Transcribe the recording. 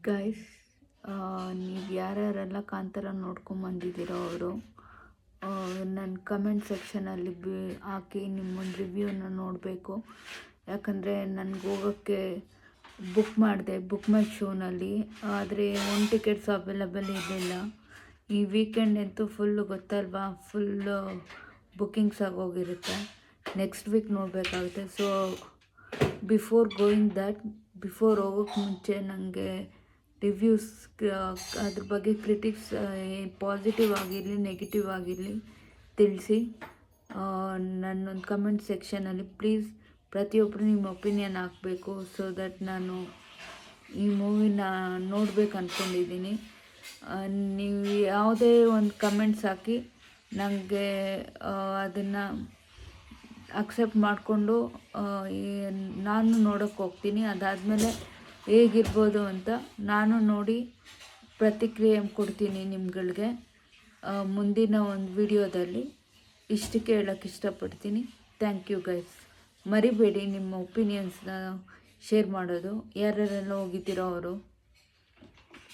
Guys, ನೀವು ಯಾರ್ಯಾರೆಲ್ಲ ಕಾಂತಾರ ನೋಡ್ಕೊಂಬಂದಿದ್ದೀರೋ ಅವರು ನನ್ನ ಕಮೆಂಟ್ ಸೆಕ್ಷನಲ್ಲಿ ಹಾಕಿ ನಿಮ್ಮೊಂದು ರಿವ್ಯೂನ ನೋಡಬೇಕು. ಯಾಕಂದರೆ ನನಗೆ ಹೋಗೋಕ್ಕೆ ಬುಕ್ ಮಾಡಿದೆ ಬುಕ್ ಮೈ ಶೋನಲ್ಲಿ, ಆದರೆ ಒಂದು ಟಿಕೆಟ್ಸ್ ಅವೈಲಬಲ್ ಇರಲಿಲ್ಲ. ಈ ವೀಕೆಂಡ್ ಅಂತೂ ಫುಲ್ಲು ಗೊತ್ತಲ್ವಾ, ಫುಲ್ಲು ಬುಕ್ಕಿಂಗ್ಸ್ ಆಗೋಗಿರುತ್ತೆ. ನೆಕ್ಸ್ಟ್ ವೀಕ್ ನೋಡಬೇಕಾಗುತ್ತೆ. ಸೊ ಬಿಫೋರ್ ಹೋಗೋಕ್ಕೆ ಮುಂಚೆ ನನಗೆ ರಿವ್ಯೂಸ್ ಅದ್ರ ಬಗ್ಗೆ ಕ್ರಿಟಿಕ್ಸ್ ಪಾಸಿಟಿವ್ ಆಗಿರಲಿ ನೆಗೆಟಿವ್ ಆಗಿರಲಿ ತಿಳಿಸಿ. ನನ್ನೊಂದು ಕಮೆಂಟ್ ಸೆಕ್ಷನಲ್ಲಿ ಪ್ಲೀಸ್ ಪ್ರತಿಯೊಬ್ಬರು ನಿಮ್ಮ ಒಪಿನಿಯನ್ ಹಾಕಬೇಕು. ಸೊ ದಟ್ ನಾನು ಈ ಮೂವಿನ ನೋಡ್ಬೇಕು ಅಂದ್ಕೊಂಡಿದ್ದೀನಿ. ನೀವು ಯಾವುದೇ ಒಂದು ಕಮೆಂಟ್ಸ್ ಹಾಕಿ ನನಗೆ ಅದನ್ನು ಅಕ್ಸೆಪ್ಟ್ ಮಾಡಿಕೊಂಡು ನಾನು ನೋಡೋಕ್ಕೆ ಹೋಗ್ತೀನಿ. ಅದಾದಮೇಲೆ ಹೇಗಿರ್ಬೋದು ಅಂತ ನಾನು ನೋಡಿ ಪ್ರತಿಕ್ರಿಯೆ ಕೊಡ್ತೀನಿ ನಿಮ್ಗಳಿಗೆ ಮುಂದಿನ ಒಂದು ವಿಡಿಯೋದಲ್ಲಿ. ಇಷ್ಟಕ್ಕೆ ಹೇಳೋಕ್ಕೆ ಇಷ್ಟಪಡ್ತೀನಿ. Thank you guys. ಮರಿಬೇಡಿ ನಿಮ್ಮ ಒಪಿನಿಯನ್ಸ್ನ ಶೇರ್ ಮಾಡೋದು, ಯಾರ್ಯಾರೆಲ್ಲ ಹೋಗಿದ್ದೀರೋ ಅವರು.